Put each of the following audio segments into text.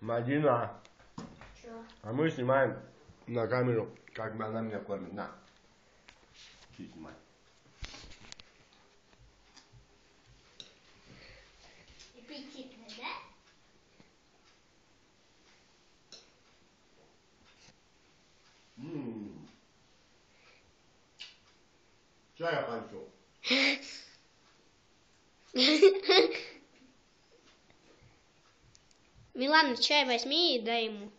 Мадина. Чё? А мы снимаем на камеру, как она меня кормит. На. Ты снимай. Аппетитно, да? Чай я хочу. Милана, чай возьми и дай ему.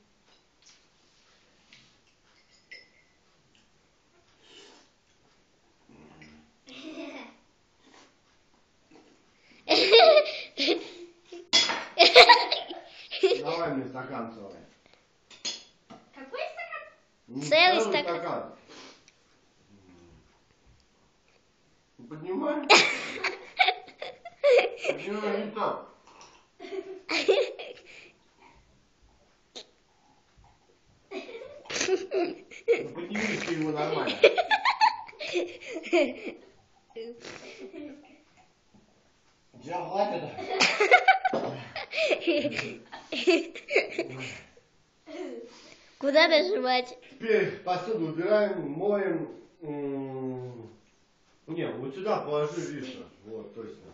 Давай мне стакан целый. Какой стакан? Целый стакан. Поднимай. Поднимай не так. Ну подними ты его нормально. Тебя хватит? Куда нажимать? Теперь посуду убираем, моем. Не, вот сюда положи риса. Вот, точно.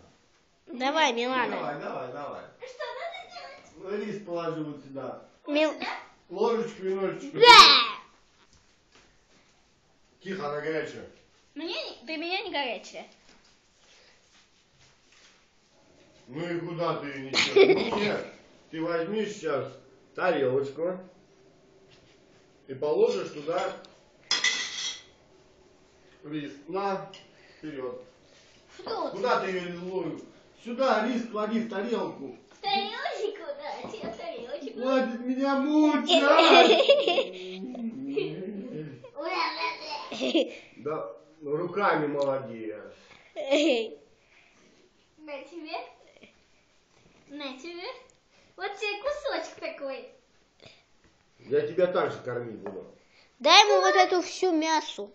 Давай, Милана. Давай. Что надо делать? Рис положи вот сюда. Мил... Ложечку и ножичку. Да! Тихо, она горячая. Для меня не горячая. Ну и куда ты ее несешь? Ну нет, ты возьми сейчас тарелочку и положишь туда рис. На, вперед. Что? Куда ты ее ловишь? Сюда рис клади в тарелку. Тарелочку дать, я тарелочку. Хватит меня мучать! Да, руками молодец. На тебе. На тебе. Вот тебе кусочек такой. Я тебя так же кормить буду. Дай ему вот эту всю мясу.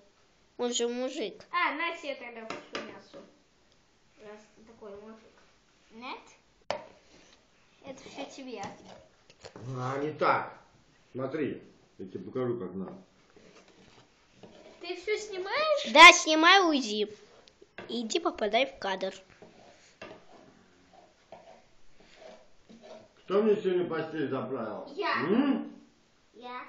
Он же мужик. А, на тебе тогда кусок мясу. Раз ты такой мужик. Нет? Это все тебе. А не так. Смотри, я тебе покажу, как надо. Ты все снимаешь? Да, снимай, уйди. Иди попадай в кадр. Кто мне сегодня постель заправил? Я. М? Я.